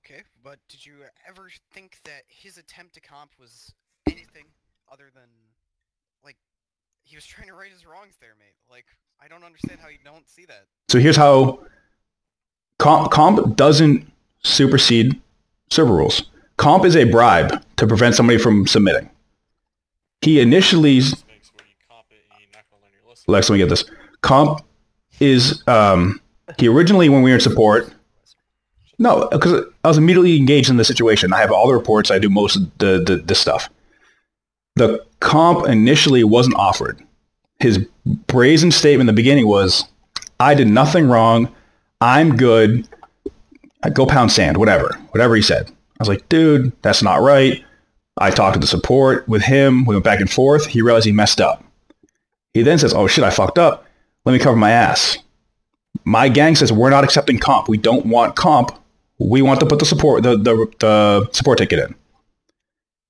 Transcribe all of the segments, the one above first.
Okay, but did you ever think that his attempt to comp was anything other than, like, he was trying to right his wrongs there, mate? Like, I don't understand how you don't see that. So here's how comp doesn't supersede server rules. Comp is a bribe to prevent somebody from submitting. He initially... Lex, let me get this. Comp is... he originally, when we were in support... No, because I was immediately engaged in the situation. I have all the reports. I do most of the stuff. The comp initially wasn't offered. His brazen statement in the beginning was, I did nothing wrong. I'm good. I go pound sand, whatever he said. I was like, dude, that's not right. I talked to the support with him. We went back and forth. He realized he messed up. He then says, oh shit, I fucked up. Let me cover my ass. My gang says, we're not accepting comp. We don't want comp. We want to put the support ticket in.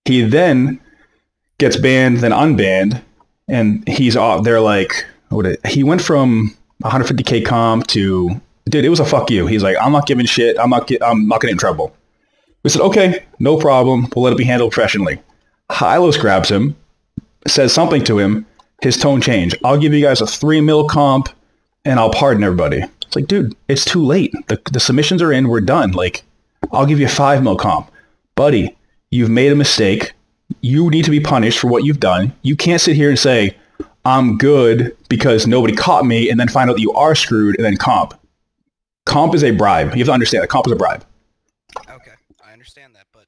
He then gets banned, then unbanned, and he's off. They're like, he went from 150k comp to, dude, it was a fuck you. He's like, I'm not giving shit. I'm not getting in trouble. We said, okay, no problem. We'll let it be handled professionally. Hylos grabs him, says something to him. His tone changed. I'll give you guys a 3 mil comp, and I'll pardon everybody. It's like, dude, it's too late. The submissions are in. We're done. Like, I'll give you a 5 mil comp. Buddy, you've made a mistake. You need to be punished for what you've done. You can't sit here and say, I'm good because nobody caught me, and then find out that you are screwed, and then comp. Comp is a bribe. You have to understand that. Comp is a bribe. Okay, I understand that, but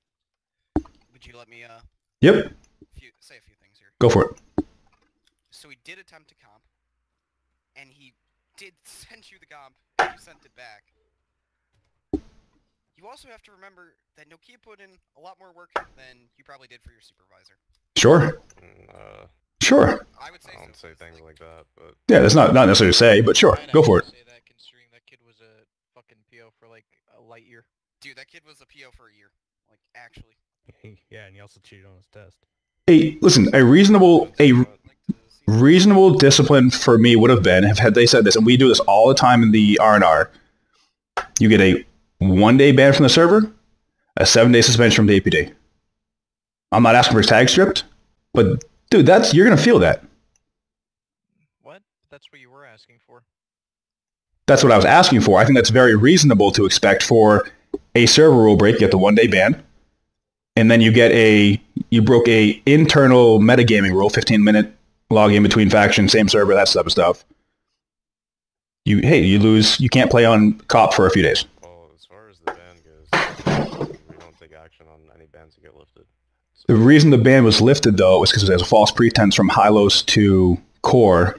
would you let me, Yep. say a few things here? Go for it. So he did attempt to comp, and he did send you the comp, and you sent it back. You also have to remember that Nokia put in a lot more work than you probably did for your supervisor. Sure. Sure. I would say I don't say things like that, but... Yeah, that's not necessarily to say, but sure. Go for it. Say that considering that kid was a fucking PO for like a light year. Dude, that kid was a PO for a year. Like, actually. Yeah, and he also cheated on his test. Listen, a reasonable discipline for me would have been, had they said this, and we do this all the time in the R&R, you get a 1-day ban from the server, a 7-day suspension from the APD. I'm not asking for his tag stripped, but dude, you're going to feel that. What? That's what you were asking for. That's what I was asking for. I think that's very reasonable to expect for a server rule break. You get the 1-day ban, and then you broke a internal metagaming rule, 15-minute login between factions, same server, that type of stuff. You lose. You can't play on COP for a few days. Well, as far as the ban goes, we don't take action on any bans that get lifted. So The reason the ban was lifted, though, was because there's a false pretense from Hylos to Core,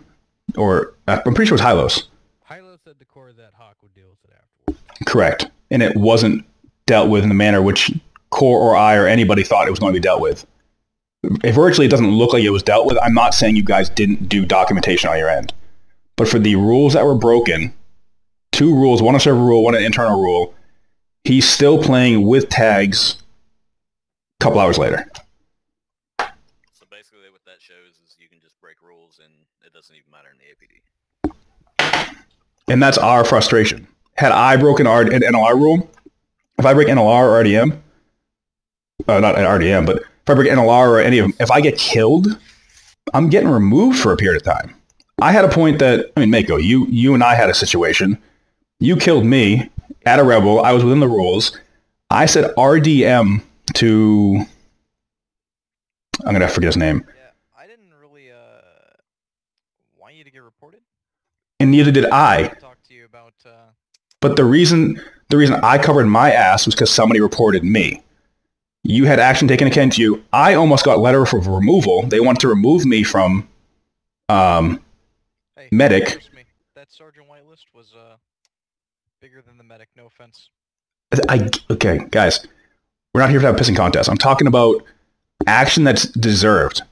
or I'm pretty sure it was Hylos. Hylo said to Core that Hawk would deal with it afterwards. Correct. And it wasn't dealt with in the manner which Core or I or anybody thought it was going to be dealt with. Virtually, it doesn't look like it was dealt with. I'm not saying you guys didn't do documentation on your end. But for the rules that were broken, 2 rules, one a server rule, one an internal rule, he's still playing with tags a couple hours later. So basically what that shows is you can just break rules and it doesn't even matter in the APD. And that's our frustration. Had I broken an NLR rule, if I break NLR or RDM, not an RDM, but if I break NLR or any of them, if I get killed, I'm getting removed for a period of time. I had a point that, Mako, you and I had a situation. You killed me at a rebel. I was within the rules. I said RDM to... I'm going to forget his name. Yeah, I didn't really want you to get reported. And neither did I. Talk to you about. But the reason I covered my ass was because somebody reported me. You had action taken against you. I almost got letter of removal. They wanted to remove me from Hey, medic. trust me, that Sergeant Whitelist was bigger than the medic. No offense. Okay, guys, we're not here to have a pissing contest. I'm talking about action that's deserved.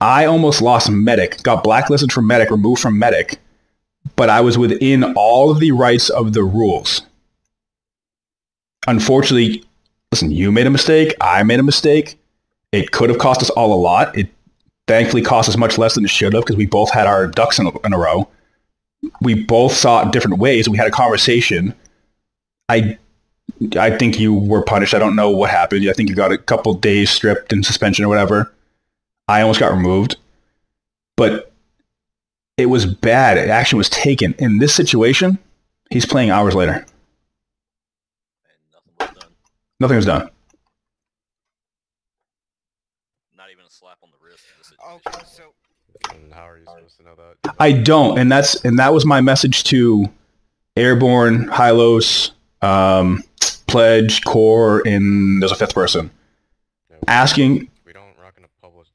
I almost lost medic, got blacklisted from medic, removed from medic, but I was within all of the rights of the rules. Unfortunately, listen, you made a mistake, I made a mistake. It could have cost us all a lot. It thankfully cost us much less than it should have because we both had our ducks in a row. We both saw it different ways. We had a conversation. I I think you were punished. I don't know what happened. I think you got a couple days stripped and suspension or whatever. I almost got removed. But it was bad. Action was taken. In this situation, he's playing hours later. And nothing was done. Nothing was done. Not even a slap on the wrist in this situation. Okay, so And how are you supposed to know that? I don't, and that was my message to Airborne, Hylos, Pledge, Core, and there's a fifth person. No, Asking, we don't rock in a public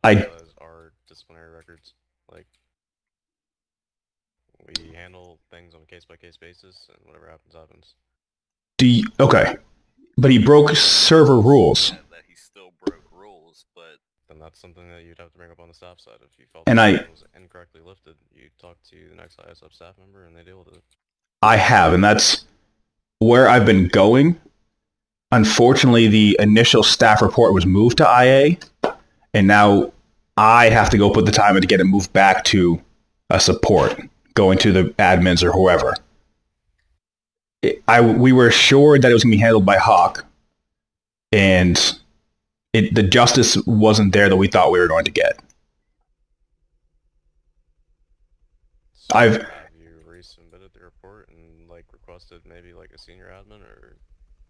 I as our disciplinary records. Like, we handle things on a case-by-case basis, and whatever happens, happens. okay, but he broke server rules, That he still broke rules, but Then that's something that you'd have to bring up on the staff side. If you felt And that it was incorrectly lifted, you talk to the next highest up staff member, and they deal with it. I have, and that's where I've been going. Unfortunately, the initial staff report was moved to IA, and now I have to go put the time in to get it moved back to a support, going to the admins or whoever. We were assured that it was going to be handled by Hawk, and the justice wasn't there that we thought we were going to get. So I've- have you resubmitted the report and like requested maybe like a senior admin or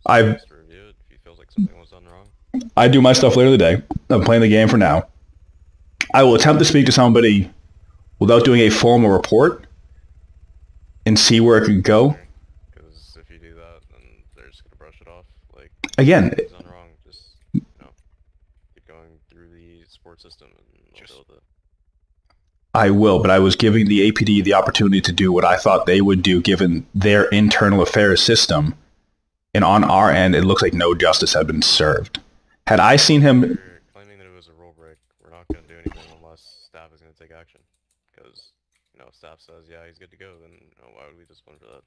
I've- someone else to review it if he feels like something was done wrong? I do my stuff later in the day. I'm playing the game for now. I will attempt to speak to somebody without doing a formal report and see where it could go. Because if you do that, then they're just gonna brush it off. Like, Again, if it's done wrong, just keep going through the support system and they'll deal with it. I will, but I was giving the APD the opportunity to do what I thought they would do given their internal affairs system. And on our end, it looks like no justice had been served. Had I seen him... You're claiming that it was a rule break. We're not gonna do anything unless staff is gonna take action. Because, if staff says, yeah, he's good to go, then why would we discipline for that?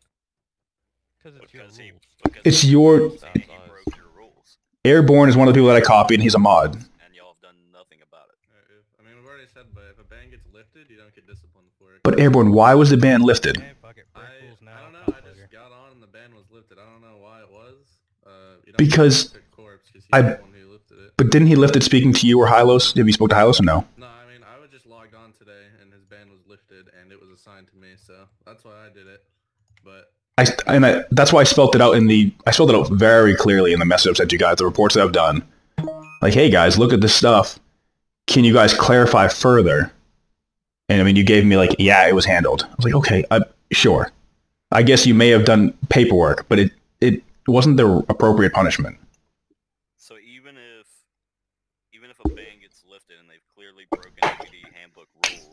Because it's your because rules. It's your... he broke your rules, Airborne is one of the people that I copied, and he's a mod. and y'all have done nothing about it. We've already said, but if a ban gets lifted, you don't get disciplined for it. But Airborne, why was the ban lifted? Hey, fuck it. Break rules now. I don't know. talk I just later. got on and the ban was lifted. I don't know why it was. You don't Because get to corpse 'cause I- he's the one who lifted it. But didn't he lift it speaking to you or Hylos? Have you spoke to Hylos or no? No, I was just logged on today and his ban was lifted and it was assigned to me, so that's why I did it. But That's why I spelled it out I spelled it out very clearly in the message I've sent you guys, the reports that I've done. Like, hey guys, look at this stuff. Can you guys clarify further? And you gave me like, yeah, it was handled. I was like, okay, sure. I guess you may have done paperwork, but it wasn't the appropriate punishment. So even if a ban gets lifted and they've clearly broken APD handbook rules,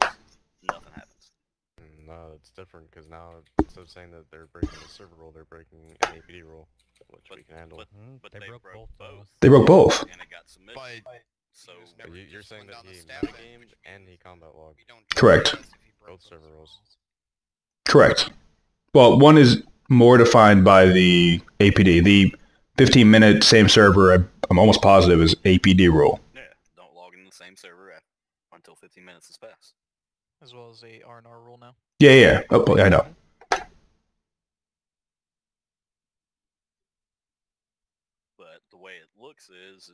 nothing happens. No, it's different because now instead of saying that they're breaking the server rule, they're breaking an APD rule, which we can handle. But They they broke broke both of both, us. They broke both. and it got submitted. But So he was But never you're saying that disciplined on the he staff end, metagamed which and he means combat logged. we don't Correct. treat him as if he broke Both server those rules. Correct. Well, one is more defined by the APD. The 15-minute same server, I'm almost positive, is APD rule. yeah, don't log in the same server until 15 minutes has passed. As well as a R&R rule now. Yeah. Oh, I know. But the way it looks is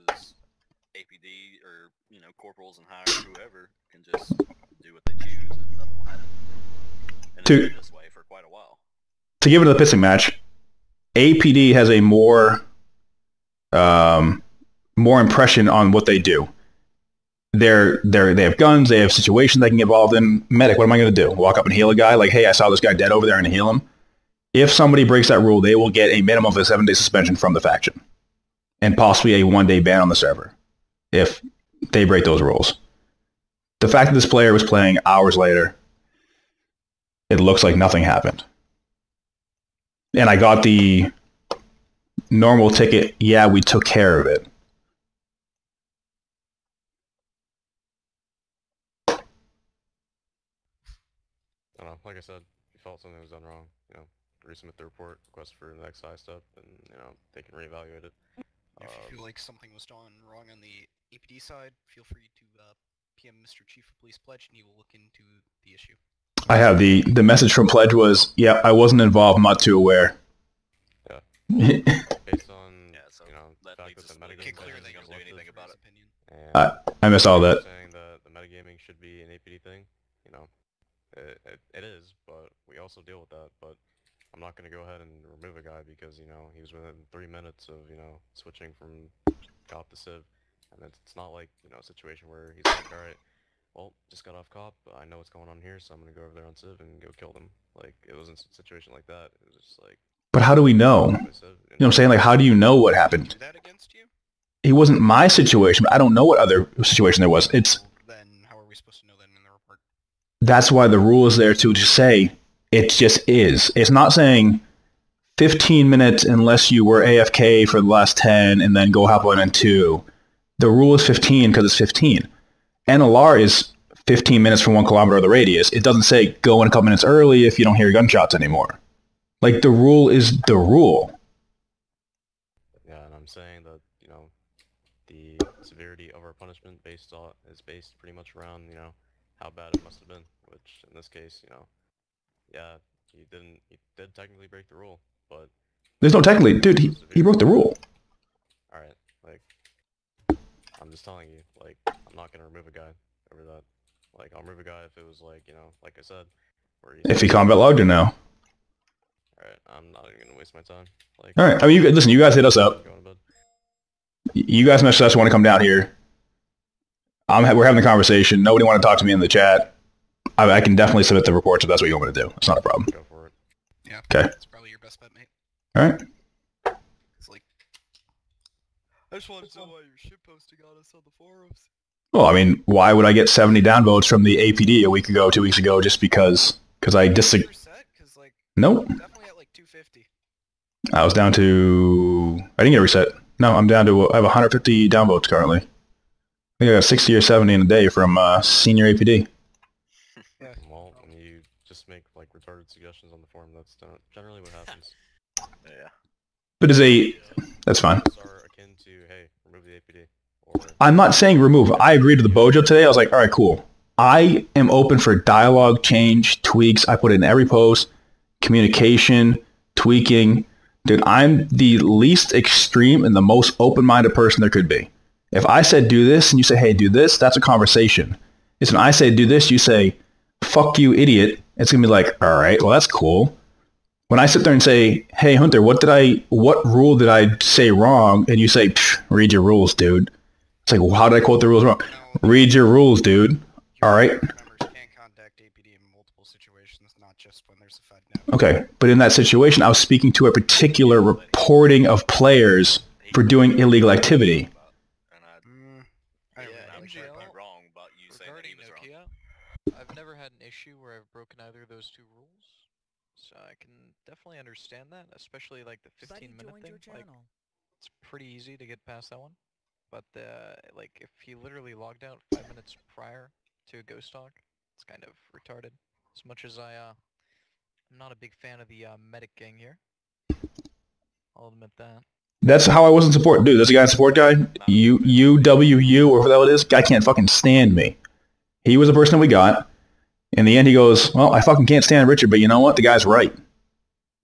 APD or corporals and higher whoever can just do what they choose and nothing will happen. And it's To- been this way for quite a while. To give it to the pissing match, APD has a more impression on what they do. They have guns, they have situations they can get involved in. Medic, what am I going to do? Walk up and heal a guy? Like, hey, I saw this guy dead over there and heal him? If somebody breaks that rule, they will get a minimum of a 7-day suspension from the faction. And possibly a 1-day ban on the server. If they break those rules. The fact that this player was playing hours later, it looks like nothing happened. And I got the normal ticket. Yeah, we took care of it. I don't know. Like I said, if you felt something was done wrong, resubmit the report, request for the next high step, and they can reevaluate it. If you feel like something was done wrong on the APD side, feel free to PM Mr. Chief of Police Pledge and he will look into the issue. I have the message from Pledge was, yeah, I wasn't involved, I'm not too aware. based on Yeah, so you know the that fact leads that us the to Make it metagaming clear isn't that gonna you're do looking anything for about his it. opinion. and I missed all that. saying that the metagaming should be an APD thing, you know, it is, but we also deal with that. But I'm not gonna go ahead and remove a guy because you know he was within 3 minutes of switching from cop to civ, and it's not like a situation where he's like, all right, well, just got off cop, I know what's going on here, so I'm gonna go over there on civ and go kill them. Like it wasn't a situation like that. It was just like. But how do we know? You know what I'm saying? Like, how do you know what happened? Do that against you? It wasn't my situation, but I don't know what other situation there was. It's Then how are we supposed to know that in the report? that's why the rule is there to just say it just is. It's not saying 15 minutes unless you were AFK for the last 10 and then go hop on in 2. The rule is 15 because it's 15. NLR is 15 minutes from 1 kilometer of the radius. It doesn't say go in a couple minutes early if you don't hear gunshots anymore. Like, the rule is the rule. Yeah, and I'm saying that the severity of our punishment is based pretty much around how bad it must have been. Which in this case, yeah, you did technically break the rule, but There's no technically, dude, he broke the rule. all right, like I'm just telling you, like I'm not gonna remove a guy over that. Like I'll remove a guy if it was like like I said, where If he combat logged or no. Alright, I'm not even gonna waste my time. Like, All right, I mean, listen, you guys hit us up. going to bed. You guys message us, want to come down here. We're having a conversation. Nobody want to talk to me in the chat. I can definitely submit the reports if that's what you want me to do. It's not a problem. Go for it. Yeah. Okay. That's probably your best bet, mate. All right. It's like, I just wanted to know why you're shitposting on us on the forums. Well, I mean, why would I get 70 downvotes from the APD a week ago, 2 weeks ago, just because I disagree? Because like, Nope. definitely at like 250. I was down to... I didn't get a reset. No, I'm down to... I have 150 downvotes currently. I think I got 60 or 70 in a day from senior APD. Well, when you just make like retarded suggestions on the forum, that's generally what happens. Yeah. But that's fine. Those are akin to, hey, remove the APD. Or I'm not saying remove. I agreed with the Bojo today. I was like, all right, cool. I am open for dialogue, change, tweaks. I put it in every post. Communication, tweaking. Dude, I'm the least extreme and the most open-minded person there could be. If I said do this and you say, hey, do this, that's a conversation. It's when I say do this, you say, fuck you, idiot. It's going to be like, all right, well, that's cool. When I sit there and say, hey, Hunter, what rule did I say wrong? And you say, read your rules, dude. It's like, well, how did I quote the rules wrong? Read your rules, dude. All right. Members can contact APD in multiple situations, not just when there's a Fed note. Okay, but in that situation, I was speaking to a particular reporting of players for doing illegal activity. And I I don't Yeah, really like MGL that part. wrong about you saying that he Regarding was wrong. Nokia, I've never had an issue where I've broken either of those two rules, so I can definitely understand that, especially like the 15-minute thing. Like, it's pretty easy to get past that one, but like if he literally logged out 5 minutes prior to a ghost talk, it's kind of retarded. As much as I'm not a big fan of the medic gang here, I'll admit that. That's how I was in support. Dude, there's a guy in support guy. UWU, or whatever the hell it is. Guy can't fucking stand me. He was the person that we got. In the end, he goes, well, I fucking can't stand Richard, but you know what? The guy's right.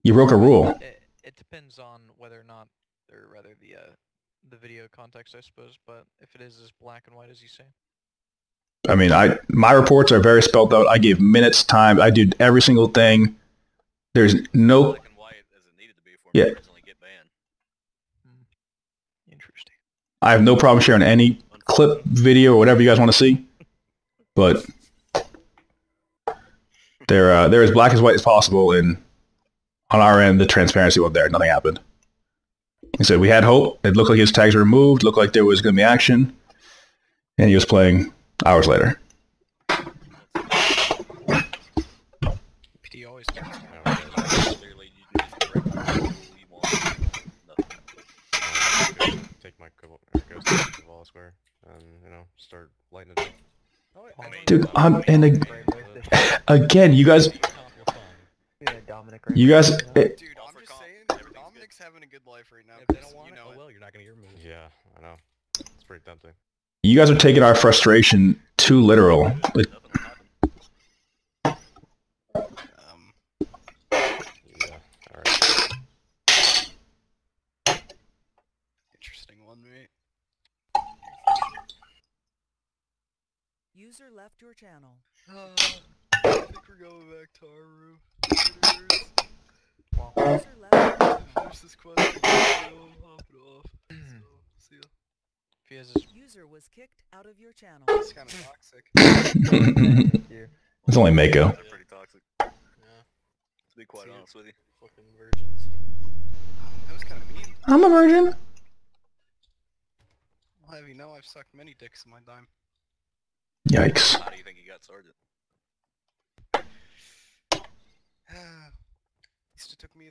You broke a rule. It depends on whether or not, or rather the video context, I suppose. But if it is as black and white as you say, I mean, my reports are very spelled out. I gave minutes, time. I did every single thing. There's no... Black and white as it needed to be for Yeah. me to originally get banned. interesting. I have no problem sharing any clip, video, or whatever you guys want to see. But they're as black as white as possible, and on our end, the transparency was there. Nothing happened. He said we had hope. It looked like his tags were removed. Looked like there was going to be action, and he was playing hours later. PD always you know, Clearly, you can just break the rule you want. Nothing. take my ghost to Cavala Square and start lighting it up. I mean, Dude, again, you guys, Dude, I'm everything's just saying, Dominic's having a good life right now. If they 'cause don't want you it, know oh it. well, you're not gonna get removed. Yeah, I know. It's pretty tempting. you guys are taking our frustration too literal. Like, Um, Yeah, alright. interesting one, mate. User left your channel. I think we're going back to our room. User left your channel. Finish this question. I'll hop it off. So, see ya. If he has his User was kicked out of your channel. It's kind of toxic. It's only Mako. They're pretty toxic. yeah, To be quite honest with you. fucking virgins. That was kind of mean. I'm a virgin. I'll have you know I've sucked many dicks in my time. Yikes. How do you think you got Sergeant? Used to took me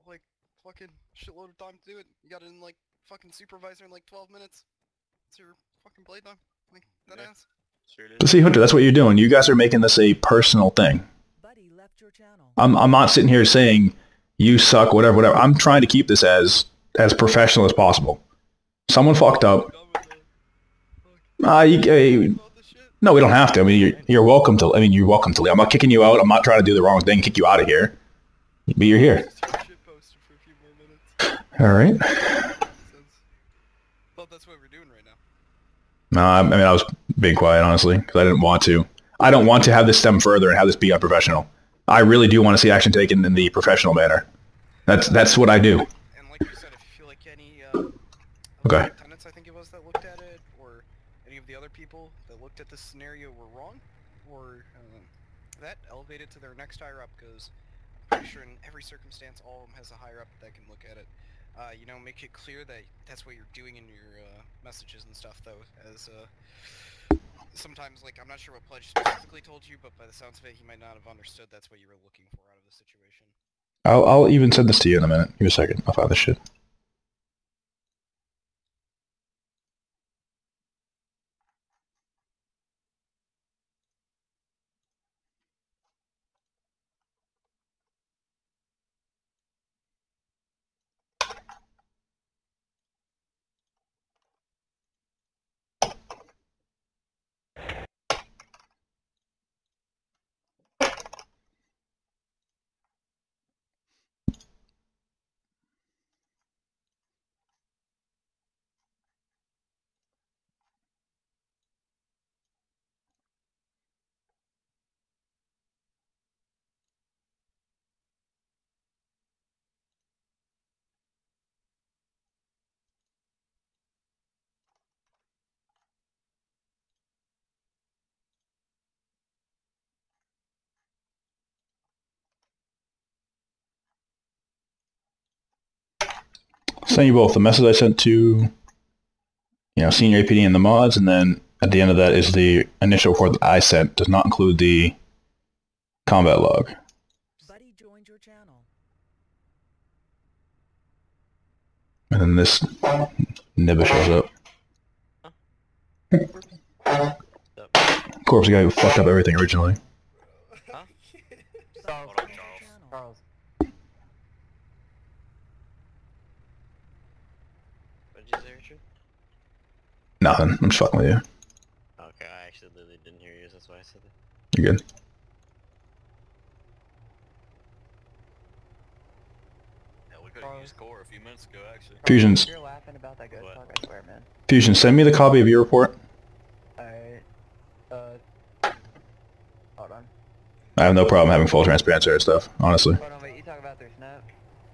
like fucking shitload of time to do it. You got it in like fucking supervisor in like 12 minutes. It's your fucking playtime. Like that Yeah. ass. Sure it But is. see, Hunter, that's what you're doing. You guys are making this a personal thing. Buddy left your channel. I'm not sitting here saying you suck, whatever. I'm trying to keep this as professional as possible. Someone fucked up. No, we don't have to. I mean, you're welcome to. I mean, you're welcome to leave. I'm not kicking you out. I'm not trying to do the wrong thing, kick you out of here. But you're here. Just shit posted for a few more minutes. All right. Thought that's what we're doing right now. No, I mean, I was being quiet, honestly, because I didn't want to. I don't want to have this stem further and have this be unprofessional. I really do want to see action taken in the professional manner. That's what I do. And like you said, if you feel like any Okay. lieutenants, I think it was, that looked at it, or any of the other people that looked at this scenario were wrong, or that elevated to their next higher up, because I'm pretty sure in every circumstance, all of them has a higher up that can look at it. You know, make it clear that that's what you're doing in your messages and stuff, though, as sometimes, like, I'm not sure what Pledge specifically told you, but by the sounds of it, he might not have understood that's what you were looking for out of the situation. I'll even send this to you in a minute. Give me a second. I'll find this shit. Send you both the message I sent to, senior APD and the mods, and then at the end of that is the initial report that I sent. Does not include the combat log. Buddy joined your channel. And then this nibba shows up. Of course, the guy who fucked up everything originally. Huh? Buddy Hold on, joined your Charles. channel. Charles. What did you say, Richard? Nothing. I'm just fucking with you. Okay, I actually literally didn't hear you, that's why I said it. You're good. Hell, we could have used core a few minutes ago, actually. Fusions. You're laughing about that ghost What? talk, I swear, man. Fusion, send me the copy of your report. Alright. Hold on. I have no problem having full transparency and stuff, honestly. Hold on, wait, you talk about their snap?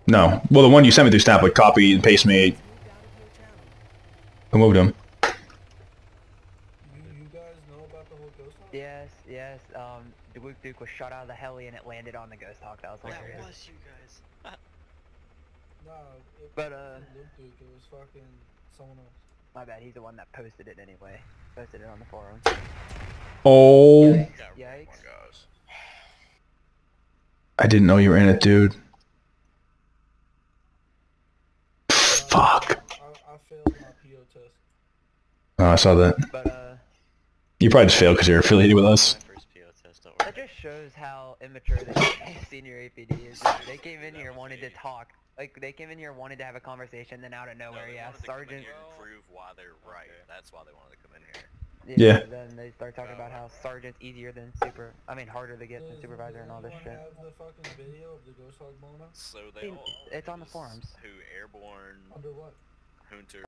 No. Well, the one you sent me through Snap, like, copy and paste me. Moved out of your channel. I moved him. You guys know about the whole ghost hunt? Yes, Duke was shot out of the heli and it landed on the ghost hawk. That was hilarious. That was you guys. No, But, Luke Duke, it was fucking someone else. My bad, he's the one that posted it anyway. Posted it on the forum. Oh, Yikes. Yeah, my gosh. I didn't know you were in it, dude. Fuck. I failed my PO test. Oh, I saw that. But, You probably just failed because you're affiliated with us. My first PO test, don't that worry. just shows how immature the senior APD is. They came in here wanting to talk. Like, they came in here wanted to have a conversation, then out of nowhere, they yeah, wanted to come in Sergeant... here and prove why they're right. Okay. That's why they wanted to come in here. Yeah. Then they start talking about how Sergeant's easier than harder to get than supervisor and all this Does shit. anyone have the fucking video of the ghost hog blown up? So they all... It's on the it was forums. Who Airborne, Under what? Hunter,